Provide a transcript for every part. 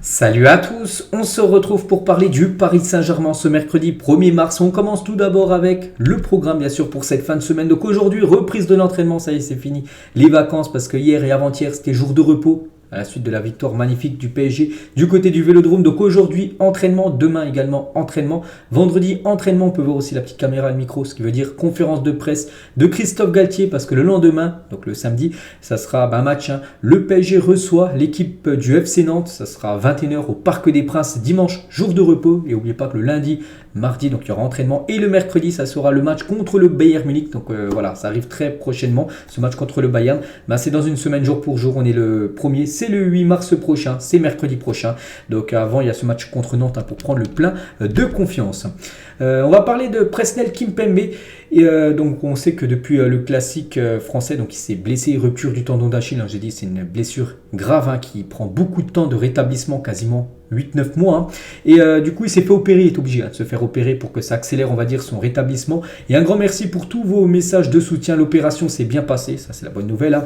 Salut à tous, on se retrouve pour parler du Paris Saint-Germain ce mercredi 1er mars. On commence tout d'abord avec le programme bien sûr pour cette fin de semaine. Donc aujourd'hui, reprise de l'entraînement, ça y est c'est fini. Les vacances parce que hier et avant-hier c'était jour de repos à la suite de la victoire magnifique du PSG du côté du Vélodrome. Donc aujourd'hui, entraînement, demain également entraînement. Vendredi, entraînement, on peut voir aussi la petite caméra et le micro, ce qui veut dire conférence de presse de Christophe Galtier parce que le lendemain, donc le samedi, ça sera un match. Le PSG reçoit l'équipe du FC Nantes, ça sera à 21h au Parc des Princes dimanche, jour de repos. Et n'oubliez pas que le lundi, mardi, donc il y aura entraînement. Et le mercredi, ça sera le match contre le Bayern Munich. Donc voilà, ça arrive très prochainement, ce match contre le Bayern. C'est dans une semaine jour pour jour, on est le premier. C'est le 8 mars prochain, c'est mercredi prochain. Donc avant, il y a ce match contre Nantes pour prendre le plein de confiance. On va parler de Presnel Kimpembe. Et donc on sait que depuis le classique français, donc il s'est blessé, rupture du tendon d'Achille. J'ai dit c'est une blessure grave qui prend beaucoup de temps de rétablissement, quasiment 8-9 mois. Et du coup il s'est fait opérer, il est obligé de se faire opérer pour que ça accélère on va dire son rétablissement. Et un grand merci pour tous vos messages de soutien. L'opération s'est bien passée, ça c'est la bonne nouvelle.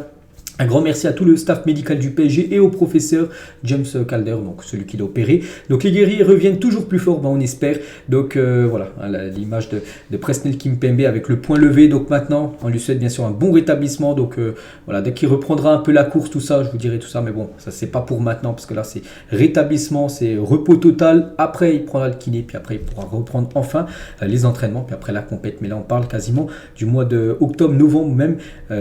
Un grand merci à tout le staff médical du PSG et au professeur James Calder, donc celui qui l'a opéré. Donc les guerriers reviennent toujours plus forts, on espère. Donc voilà, l'image de Presnel Kimpembe avec le point levé. Donc maintenant, on lui souhaite bien sûr un bon rétablissement. Donc voilà, dès qu'il reprendra un peu la course, tout ça, je vous dirai tout ça. Mais bon, ça c'est pas pour maintenant parce que là c'est rétablissement, c'est repos total. Après il prendra le kiné, puis après il pourra reprendre enfin les entraînements, puis après la compète. Mais là on parle quasiment du mois de octobre, novembre, même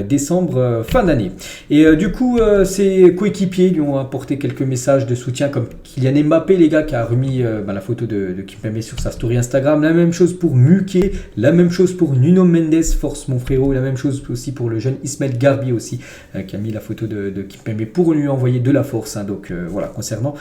décembre, fin d'année. Et du coup, ses coéquipiers lui ont apporté quelques messages de soutien comme Kylian Mbappé, les gars, qui a remis la photo de Kimpembe sur sa story Instagram. La même chose pour Mukié, la même chose pour Nuno Mendes, force mon frérot. La même chose aussi pour le jeune Ismaël Garbi aussi, qui a mis la photo de Kimpembe pour lui envoyer de la force. Donc voilà, concernant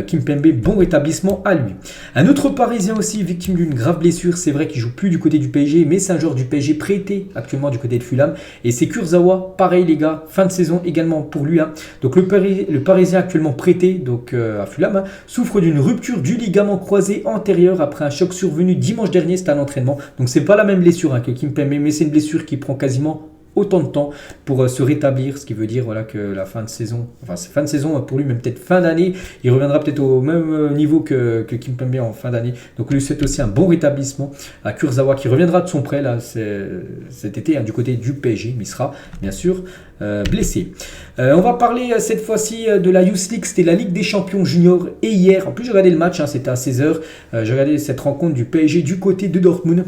Kimpembe, bon rétablissement à lui. Un autre Parisien aussi, victime d'une grave blessure. C'est vrai qu'il joue plus du côté du PSG, mais c'est un joueur du PSG prêté actuellement du côté de Fulham. Et c'est Kurzawa, pareil les gars, fin de saison également pour lui. Donc le Parisien actuellement prêté donc, à Fulham souffre d'une rupture du ligament croisé antérieur après un choc survenu dimanche dernier, c'était à l'entraînement. Donc c'est pas la même blessure que Kimpembe, mais c'est une blessure qui prend quasiment autant de temps pour se rétablir, ce qui veut dire voilà, que la fin de saison, enfin c'est fin de saison pour lui, même peut-être fin d'année, il reviendra peut-être au même niveau que Kimpembe en fin d'année. Donc lui souhaite aussi un bon rétablissement à Kurzawa qui reviendra de son prêt là, cet été du côté du PSG, mais il sera bien sûr blessé. On va parler cette fois-ci de la Youth League, c'était la Ligue des Champions Juniors et hier, en plus j'ai regardé le match, c'était à 16h, j'ai regardé cette rencontre du PSG du côté de Dortmund.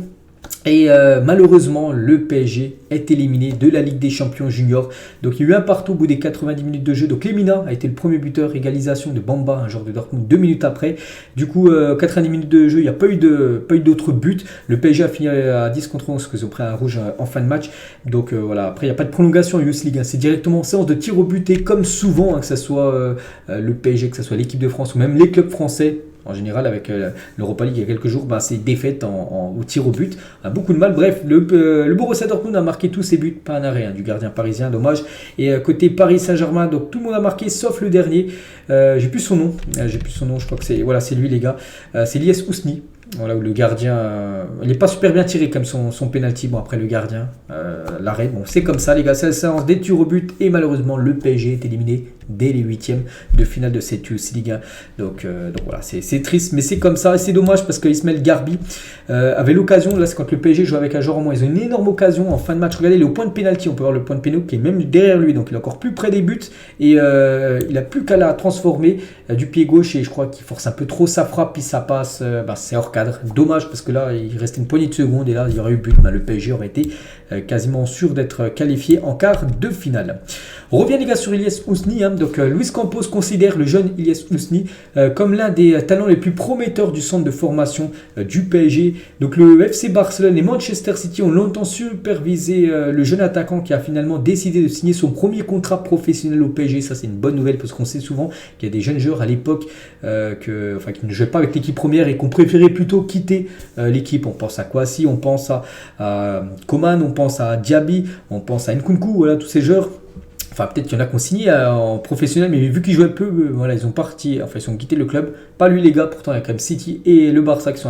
Et malheureusement, le PSG est éliminé de la Ligue des Champions Juniors. Donc il y a eu un partout au bout des 90 minutes de jeu. Donc Lemina a été le premier buteur, égalisation de Bamba, un joueur de Dortmund, 2 minutes après. Du coup, 90 minutes de jeu, il n'y a pas eu d'autres buts. Le PSG a fini à 10 contre 11 parce qu'ils ont pris un rouge en fin de match. Donc voilà, après il n'y a pas de prolongation en Youth League. C'est directement en séance de tir au but et comme souvent, que ce soit le PSG, que ce soit l'équipe de France ou même les clubs français. En général, avec l'Europa League il y a quelques jours, c'est défaite au tir au but. On a beaucoup de mal. Bref, le Borussia Dortmund a marqué tous ses buts, pas un arrêt du gardien parisien, dommage. Et côté Paris Saint-Germain, donc tout le monde a marqué sauf le dernier. J'ai plus son nom. Je crois que c'est lui les gars. C'est Ilyes Ousni. Voilà, où le gardien, il n'est pas super bien tiré comme son penalty. Bon, après le gardien, l'arrêt. Bon, c'est comme ça, les gars. C'est la séance des tirs au but. Et malheureusement, le PSG est éliminé dès les huitièmes de finale de cette Youth League. Donc voilà, c'est triste, mais c'est comme ça. Et c'est dommage parce que Ismaël Garbi avait l'occasion. Là, c'est quand le PSG joue avec un joueur en moins. Ils ont une énorme occasion en fin de match. Regardez, il est au point de pénalty. On peut voir le point de pénalty qui est même derrière lui. Donc il est encore plus près des buts. Et il n'a plus qu'à la transformer du pied gauche. Et je crois qu'il force un peu trop sa frappe. Puis ça passe. C'est hors cadre. Dommage parce que là, il restait une poignée de secondes. Et là, il y aurait eu but. Le PSG aurait été quasiment sûr d'être qualifié en quart de finale. On revient les gars sur Ilyes Ousni. Donc Luis Campos considère le jeune Ilyes Ousni comme l'un des talents les plus prometteurs du centre de formation du PSG. Donc le FC Barcelone et Manchester City ont longtemps supervisé le jeune attaquant qui a finalement décidé de signer son premier contrat professionnel au PSG. Ça c'est une bonne nouvelle parce qu'on sait souvent qu'il y a des jeunes joueurs à l'époque qui ne jouaient pas avec l'équipe première et qu'on préférait plutôt quitter l'équipe. On pense à Kouassi, on pense à Coman, on pense à Diaby, on pense à Nkunku, voilà tous ces joueurs. Enfin, peut-être qu'il y en a qui ont signé en professionnel, mais vu qu'ils jouaient peu, ils ont quitté le club. Pas lui, les gars, pourtant il y a quand même City et le Barça qui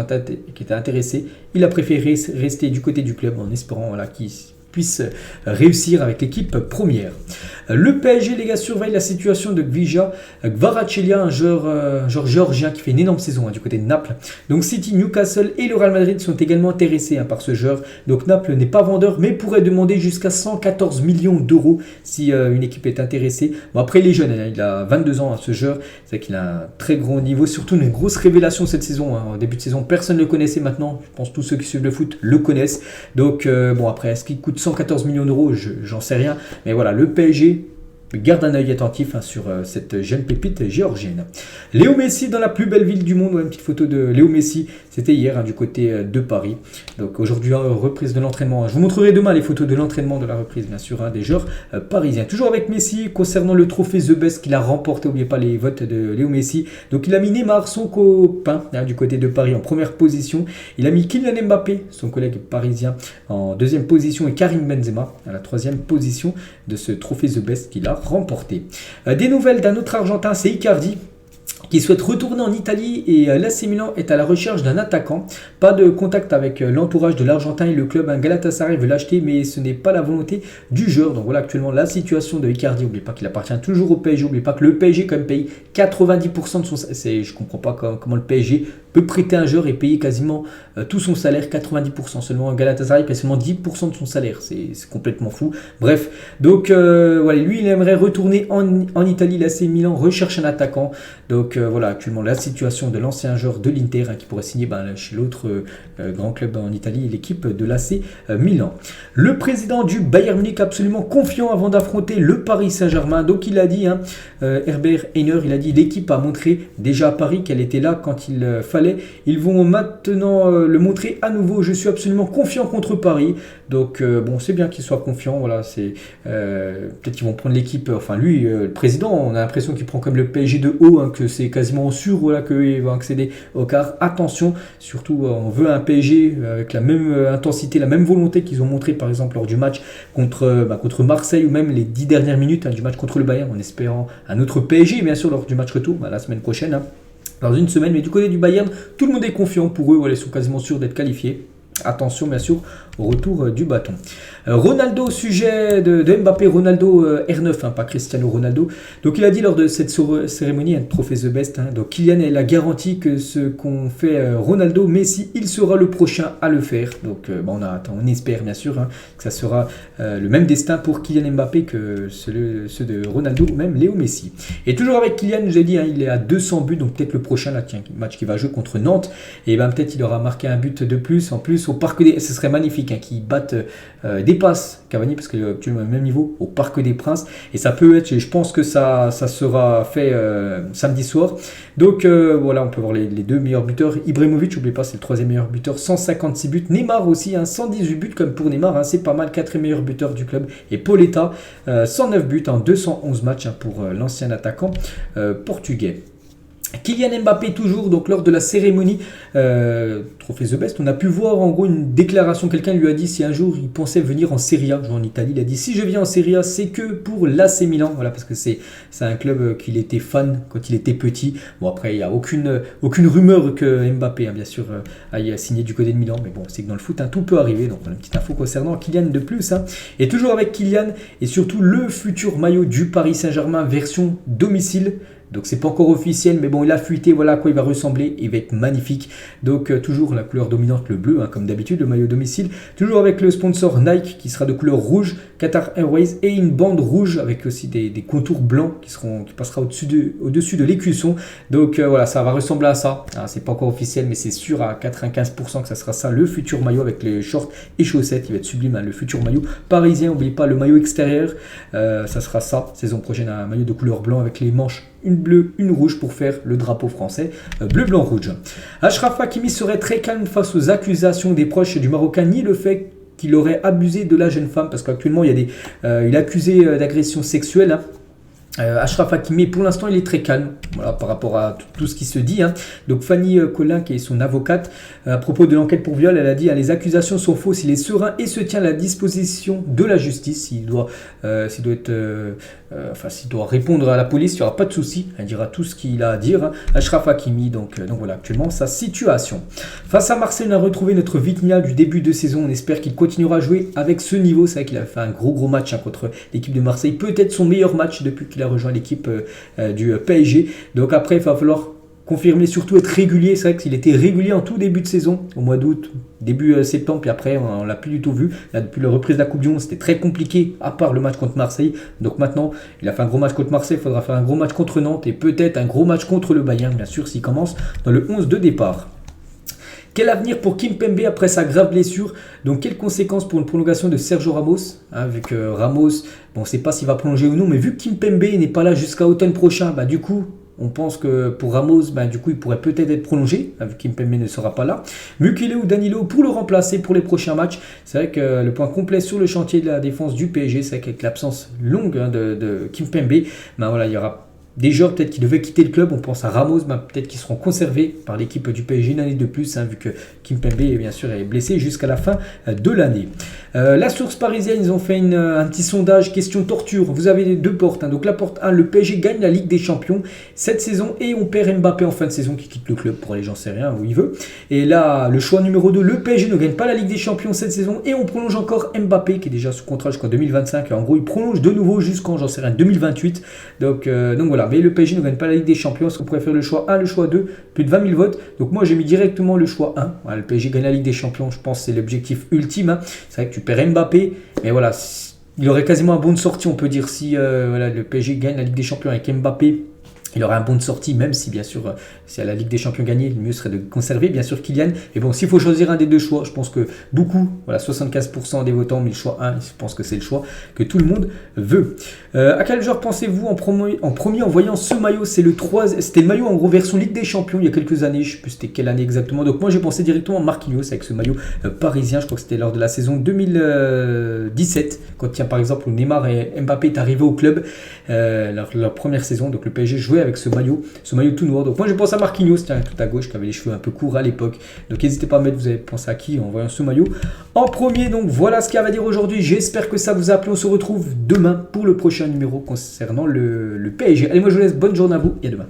étaient intéressés. Il a préféré rester du côté du club en espérant qu'il puisse réussir avec l'équipe première. Le PSG, les gars, surveille la situation de Gvija Kvaratskhelia, un joueur géorgien qui fait une énorme saison du côté de Naples. Donc City, Newcastle et le Real Madrid sont également intéressés par ce joueur. Donc Naples n'est pas vendeur mais pourrait demander jusqu'à 114 millions d'euros si une équipe est intéressée. Bon, après il est jeune, il a 22 ans ce joueur, c'est qu'il a un très gros niveau, surtout une grosse révélation cette saison. En début de saison, personne ne le connaissait, maintenant je pense que tous ceux qui suivent le foot le connaissent. Donc bon, après est-ce qu'il coûte 114 millions d'euros, j'en sais rien, mais voilà, le PSG garde un œil attentif sur cette jeune pépite géorgienne. Léo Messi dans la plus belle ville du monde. Une petite photo de Léo Messi. C'était hier du côté de Paris. Donc aujourd'hui, reprise de l'entraînement. Je vous montrerai demain les photos de l'entraînement de la reprise, bien sûr, des joueurs parisiens. Toujours avec Messi, concernant le trophée The Best qu'il a remporté. N'oubliez pas les votes de Léo Messi. Donc il a mis Neymar, son copain, du côté de Paris, en première position. Il a mis Kylian Mbappé, son collègue parisien, en deuxième position. Et Karim Benzema à la troisième position de ce trophée The Best qu'il a remporté. Des nouvelles d'un autre Argentin, c'est Icardi, qui souhaite retourner en Italie, et l'AC Milan est à la recherche d'un attaquant. Pas de contact avec l'entourage de l'Argentin et le club. Galatasaray veut l'acheter, mais ce n'est pas la volonté du joueur. Donc voilà actuellement la situation de Icardi. N'oubliez pas qu'il appartient toujours au PSG. N'oubliez pas que le PSG quand même paye 90% de son salaire. Je ne comprends pas comment le PSG peut prêter un joueur et payer quasiment tout son salaire, 90%. Seulement Galatasaray paye seulement 10% de son salaire. C'est complètement fou. Bref, donc voilà, lui il aimerait retourner en Italie. L'AC Milan recherche un attaquant. Donc voilà actuellement la situation de l'ancien joueur de l'Inter qui pourrait signer chez l'autre grand club en Italie, l'équipe de l'AC Milan. Le président du Bayern Munich absolument confiant avant d'affronter le Paris Saint-Germain. Donc il a dit, Herbert Hainer, il a dit l'équipe a montré déjà à Paris qu'elle était là quand il fallait. Ils vont maintenant le montrer à nouveau. Je suis absolument confiant contre Paris. Donc bon, c'est bien qu'il soit confiant. Voilà, c'est peut-être qu'ils vont prendre l'équipe. Enfin lui, le président, on a l'impression qu'il prend comme le PSG de haut, que c'est quasiment sûr, voilà, qu'il va accéder au quart. Attention, surtout on veut un PSG avec la même intensité, la même volonté qu'ils ont montré par exemple lors du match contre Marseille, ou même les 10 dernières minutes du match contre le Bayern, en espérant un autre PSG bien sûr lors du match retour la semaine prochaine. Dans une semaine, mais du côté du Bayern, tout le monde est confiant pour eux, voilà, ils sont quasiment sûrs d'être qualifiés. Attention bien sûr au retour du bâton. Ronaldo, au sujet de Mbappé, Ronaldo R9, pas Cristiano Ronaldo. Donc il a dit lors de cette cérémonie, trophée The Best, donc Kylian est la garantie que ce qu'on fait Ronaldo, Messi, il sera le prochain à le faire. Donc on espère bien sûr que ça sera le même destin pour Kylian Mbappé que ceux de Ronaldo ou même Léo Messi. Et toujours avec Kylian, j'ai dit, il est à 200 buts, donc peut-être le prochain match qu'il va jouer contre Nantes, et peut-être il aura marqué un but de plus, en plus au Parc des... Ce serait magnifique qu'il batte dépasse Cavani, parce qu'il est actuellement au même niveau au Parc des Princes, et ça peut être, je pense que ça sera fait samedi soir. Donc voilà, on peut voir les deux meilleurs buteurs. Ibrahimovic, n'oubliez pas, c'est le troisième meilleur buteur, 156 buts. Neymar aussi, 118 buts comme pour Neymar, c'est pas mal, quatrième meilleur buteur du club. Et Pauletta, 109 buts en 211 matchs pour l'ancien attaquant portugais. Kylian Mbappé toujours, donc lors de la cérémonie Trophée The Best, on a pu voir en gros une déclaration. Quelqu'un lui a dit si un jour il pensait venir en Serie A, jouer en Italie, il a dit si je viens en Serie A c'est que pour l'AC Milan, voilà, parce que c'est un club qu'il était fan quand il était petit. Bon après il n'y a aucune rumeur que Mbappé bien sûr aille signer du côté de Milan, mais bon c'est que dans le foot tout peut arriver, donc on a une petite info concernant Kylian de plus. Et toujours avec Kylian et surtout le futur maillot du Paris Saint-Germain version domicile. Donc c'est pas encore officiel, mais bon il a fuité, voilà à quoi il va ressembler, il va être magnifique. Donc toujours la couleur dominante, le bleu, comme d'habitude, le maillot domicile. Toujours avec le sponsor Nike qui sera de couleur rouge, Qatar Airways, et une bande rouge avec aussi des contours blancs qui passera au-dessus de l'écusson. Donc voilà, ça va ressembler à ça. C'est pas encore officiel, mais c'est sûr à 95% que ça sera ça, le futur maillot avec les shorts et chaussettes. Il va être sublime, le futur maillot parisien. N'oubliez pas le maillot extérieur, ça sera ça. Saison prochaine, un maillot de couleur blanc avec les manches une bleue, une rouge pour faire le drapeau français, bleu, blanc, rouge. Achraf Hakimi serait très calme face aux accusations des proches du Marocain, ni le fait qu'il aurait abusé de la jeune femme, parce qu'actuellement il est accusé d'agression sexuelle. Achraf Hakimi, pour l'instant, il est très calme voilà, par rapport à tout ce qui se dit. Hein. Donc Fanny Collin, qui est son avocate, à propos de l'enquête pour viol, elle a dit les accusations sont fausses, il est serein et se tient à la disposition de la justice. S'il doit répondre à la police, il n'y aura pas de souci. Elle dira tout ce qu'il a à dire. Hein. Achraf Hakimi, donc voilà actuellement sa situation. Face à Marseille, on a retrouvé notre Vitinha du début de saison. On espère qu'il continuera à jouer avec ce niveau. C'est vrai qu'il a fait un gros match contre l'équipe de Marseille. Peut-être son meilleur match depuis qu'il a rejoint l'équipe du PSG. Donc après, il va falloir confirmer, surtout être régulier. C'est vrai qu'il était régulier en tout début de saison, au mois d'août, début septembre, puis après, on ne l'a plus du tout vu. Là, depuis la reprise de la Coupe du Monde, c'était très compliqué, à part le match contre Marseille. Donc maintenant, il a fait un gros match contre Marseille, il faudra faire un gros match contre Nantes et peut-être un gros match contre le Bayern, bien sûr, s'il commence dans le 11 de départ. Quel avenir pour Kimpembe après sa grave blessure? Donc, quelles conséquences pour une prolongation de Sergio Ramos vu que Ramos, on ne sait pas s'il va prolonger ou non, mais vu que Kimpembe n'est pas là jusqu'à automne prochain, du coup, on pense que pour Ramos, du coup, il pourrait peut-être être prolongé, vu que Kimpembe ne sera pas là. Mukiele ou Danilo pour le remplacer pour les prochains matchs. C'est vrai que le point complet sur le chantier de la défense du PSG, c'est qu'avec l'absence longue de Kimpembe, il y aura des joueurs peut-être qui devaient quitter le club, on pense à Ramos, peut-être qu'ils seront conservés par l'équipe du PSG une année de plus, vu que Kimpembe bien sûr est blessé jusqu'à la fin de l'année. La source parisienne, ils ont fait un petit sondage question torture. Vous avez deux portes. Donc la porte 1, le PSG gagne la Ligue des Champions cette saison et on perd Mbappé en fin de saison qui quitte le club pour aller, j'en sais rien, où il veut. Et là, le choix numéro 2, le PSG ne gagne pas la Ligue des Champions cette saison et on prolonge encore Mbappé qui est déjà sous contrat jusqu'en 2025. Et en gros, il prolonge de nouveau jusqu'en, j'en sais rien, 2028. Donc voilà. Mais le PSG ne gagne pas la Ligue des Champions. Est-ce qu'on pourrait faire le choix 1, le choix 2, plus de 20 000 votes? Donc moi j'ai mis directement le choix 1. Voilà, le PSG gagne la Ligue des Champions, je pense que c'est l'objectif ultime. C'est vrai que tu perds Mbappé, mais voilà, il aurait quasiment un bon de sortie, on peut dire, si le PSG gagne la Ligue des Champions avec Mbappé. Il aurait un bon de sortie, même si bien sûr, si à la Ligue des Champions gagnée, le mieux serait de conserver bien sûr Kylian. Et bon, s'il faut choisir un des deux choix, je pense que beaucoup, 75% des votants, mais le choix 1, je pense que c'est le choix que tout le monde veut. À quel joueur pensez-vous en premier en voyant ce maillot? C'était le maillot en gros version Ligue des Champions il y a quelques années, je ne sais plus c'était quelle année exactement. Donc moi j'ai pensé directement à Marquinhos avec ce maillot parisien, je crois que c'était lors de la saison 2017, quand par exemple Neymar et Mbappé est arrivé au club, leur première saison, donc le PSG jouait avec ce maillot tout noir. Donc moi je pense à Marquinhos, tout à gauche, qui avait les cheveux un peu courts à l'époque. Donc n'hésitez pas à mettre, vous avez pensé à qui en voyant ce maillot en premier. Donc voilà ce qu'il y a à dire aujourd'hui. J'espère que ça vous a plu. On se retrouve demain pour le prochain numéro concernant le PSG. Allez, moi je vous laisse, bonne journée à vous et à demain.